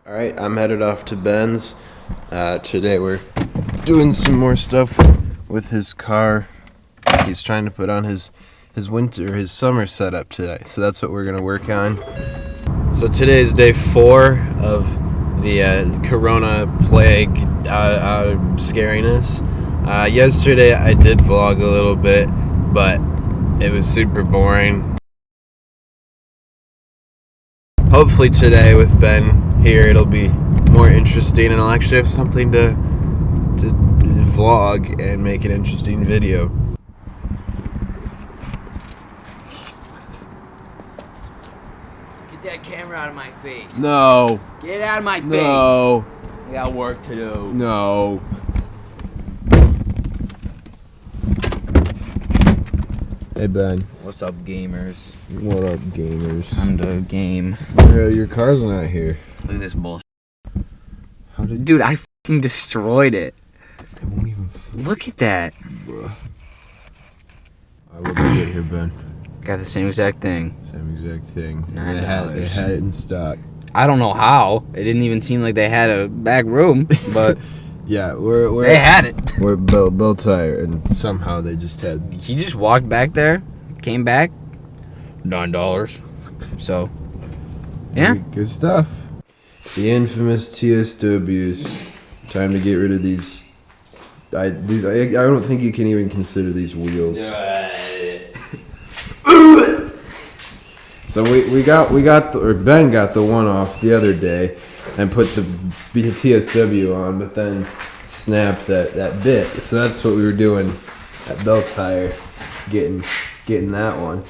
Alright, I'm headed off to Ben's. Today we're doing some more stuff with his car. He's trying to put on his summer setup today. So that's what we're going to work on. So today is day 4 of the Corona plague scariness. Yesterday I did vlog a little bit, but it was super boring. Hopefully today with Ben here it'll be more interesting and I'll actually have something to vlog and make an interesting video. Get that camera out of my face. No. Get it out of my face. No. I got work to do. No. Hey Ben. What's up, gamers? What up, gamers? I'm the game. Your car's not here. Look at this bullshit. How did Dude, I fucking destroyed it. it won't even Look at that. bruh. What did you get here, Ben? Got the same exact thing. Same exact thing. $9. They had it in stock. I don't know how. It didn't even seem like they had a back room, but Yeah, we're they had it. We're Bill Tire, and somehow they just had. He just walked back there, came back, $9. So, yeah. Good stuff. The infamous TSWs. Time to get rid of these. I don't think you can even consider these wheels. So Ben got the one off the other day and put the TSW on, but then snapped that bit. So that's what we were doing at Bell Tire, getting that one.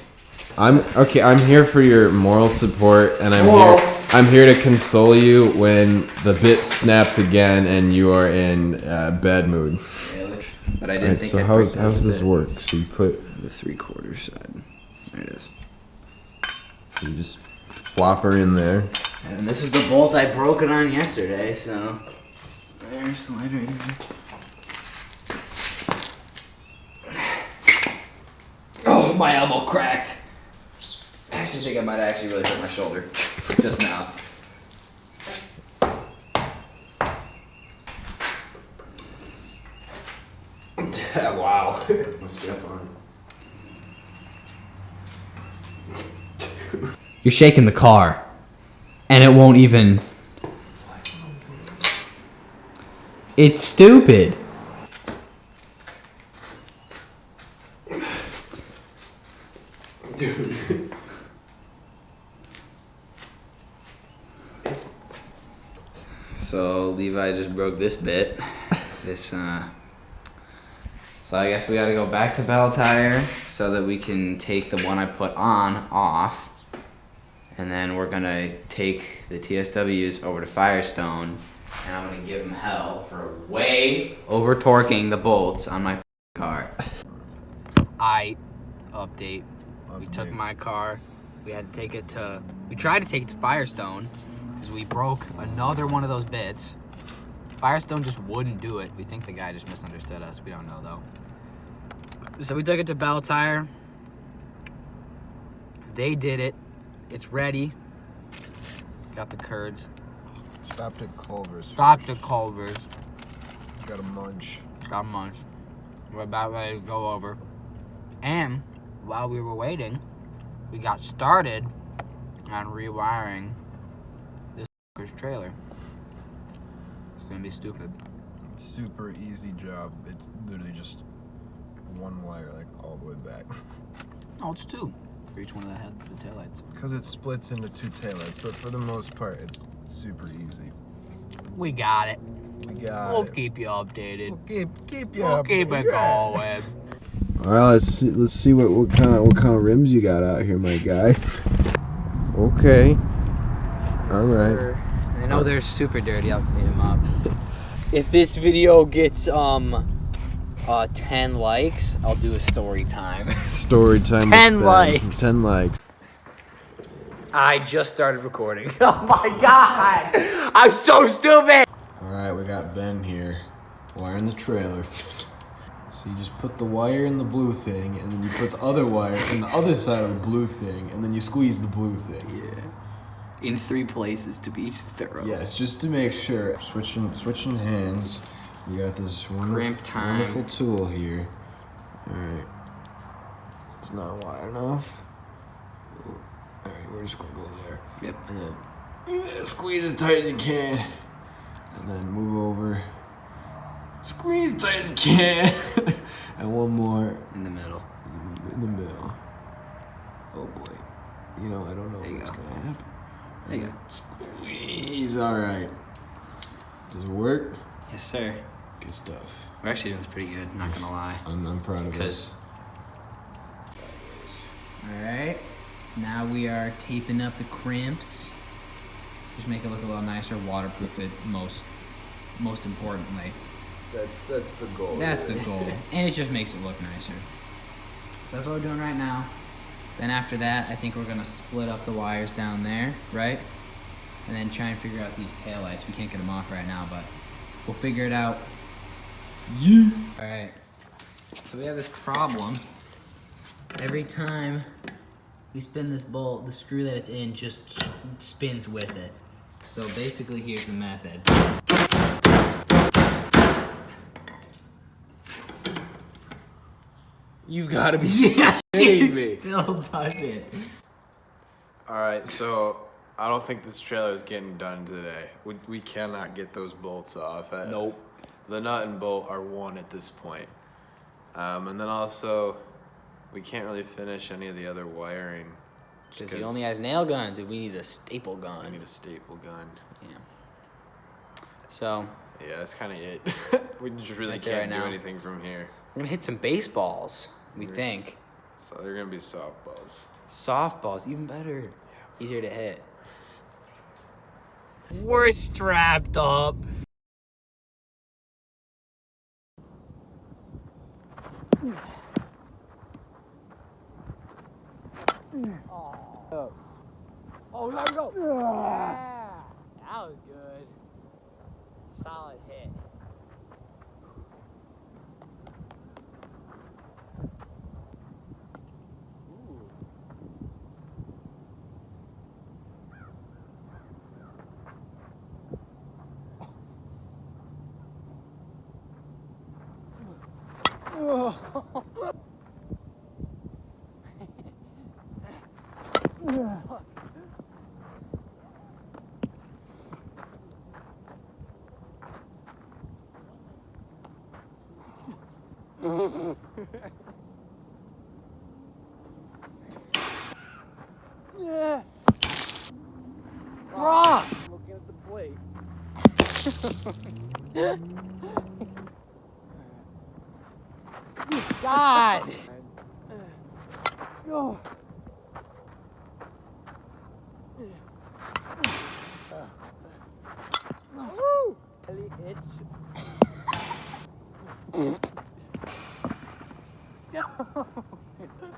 I'm here for your moral support, and I'm here to console you when the bit snaps again and you are in bad mood. But I didn't think. So how's this work? So you put the 3/4 side. There it is. you just flop her in there. And this is the bolt I broke it on yesterday, so there's the lighter in here. Oh, my elbow cracked. I actually think I might actually really hurt my shoulder just now. Wow. Step on. You're shaking the car, and it won't even. It's stupid. Dude. So Levi just broke this bit. So I guess we gotta go back to Bell Tire so that we can take the one I put on off. And then we're gonna take the TSWs over to Firestone, and I'm gonna give them hell for way over torquing the bolts on my car. Update. We took my car. We tried to take it to Firestone because we broke another one of those bits. Firestone just wouldn't do it. We think the guy just misunderstood us. We don't know though. So we took it to Bell Tire. They did it. It's ready. Got the curds. Stopped at Culver's. Stopped at Culver's. Got a munch. Got munch. We're about ready to go over. And while we were waiting, we got started on rewiring this trailer. It's gonna be stupid. Super easy job. It's literally just one wire, like all the way back. Oh, it's 2 for each one of the taillights. Because it splits into 2 taillights, but for the most part, it's super easy. We got it. We'll it. keep you updated. We'll keep you We'll updated. keep it going. All right, let's see what kind of rims you got out here, my guy. Okay. All right. I know they're super dirty. I'll clean them up. If this video gets 10 likes, I'll do a story time. Story time. 10 likes. 10 likes. I just started recording. Oh my god! I'm so stupid! All right, we got Ben here, wiring the trailer. So you just put the wire in the blue thing, and then you put the other wire in the other side of the blue thing, and then you squeeze the blue thing. Yeah. In 3 places to be thorough. Yes, just to make sure. Switching hands. We got this wonderful tool here. Alright. It's not wide enough. Alright, we're just gonna go there. Yep. And then squeeze as tight as you can. And then move over. Squeeze as tight as you can. And one more. In the middle. In the middle. Oh boy. You know, I don't know what's gonna happen. There you go. Squeeze. Alright. Does it work? Yes, sir. Good stuff. We're actually doing this pretty good, not gonna lie. I'm proud of us. Alright. Now we are taping up the crimps. Just make it look a little nicer, waterproof it most importantly. That's the goal. That's the goal. And it just makes it look nicer. So that's what we're doing right now. Then after that, I think we're gonna split up the wires down there, right? And then try and figure out these taillights. We can't get them off right now, but we'll figure it out. Yeah. Alright. So we have this problem. Every time we spin this bolt, the screw that it's in just spins with it. So basically, here's the method. You've got to be kidding me. It still does it. All right, so I don't think this trailer is getting done today. We cannot get those bolts off. Nope. The nut and bolt are one at this point. And then also, we can't really finish any of the other wiring. Because he only has nail guns and we need a staple I gun. need a staple gun. Yeah. So, Yeah, that's kind of it. We just really That's it can't right do now. anything from here. we're gonna hit some baseballs, we think. So they're gonna be softballs. Softballs, even better. Easier to hit. We're strapped up. Oh, there we go. Yeah. That was good. Solid hit. Yeah. Bro! Looking at the blade. God! Oh. Woo! Really itch.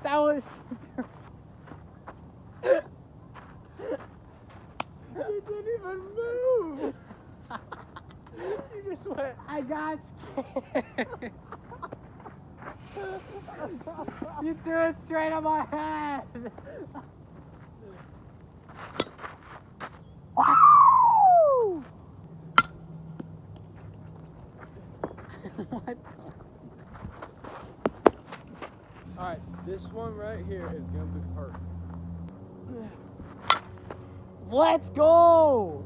That was. You didn't even move. You just went. I got scared. You threw it straight on my head. Woo! What? Alright, this one right here is gonna be perfect. Let's go!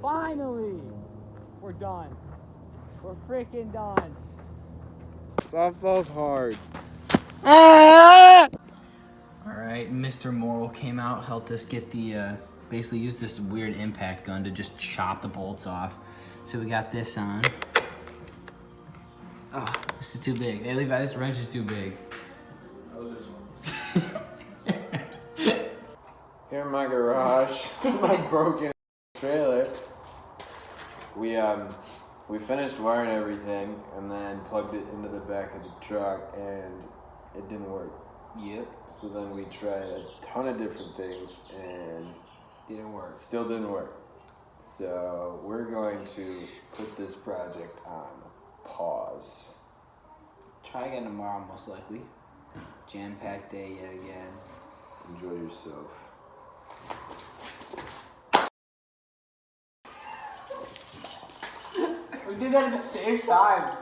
Finally! We're done. We're freaking done. Softball's hard. Alright, Mr. Morrill came out, helped us get the, basically used this weird impact gun to just chop the bolts off. So we got this on. Oh, this is too big. Hey Levi, this wrench is too big. Oh, this one. Here in my garage, my broken trailer. We finished wiring everything and then plugged it into the back of the truck and it didn't work. Yep. So then we tried a ton of different things and Didn't work. still didn't work. So we're going to put this project on Pause. Try again tomorrow, most likely. Jam-packed day yet again. Enjoy yourself. We did that at the same time.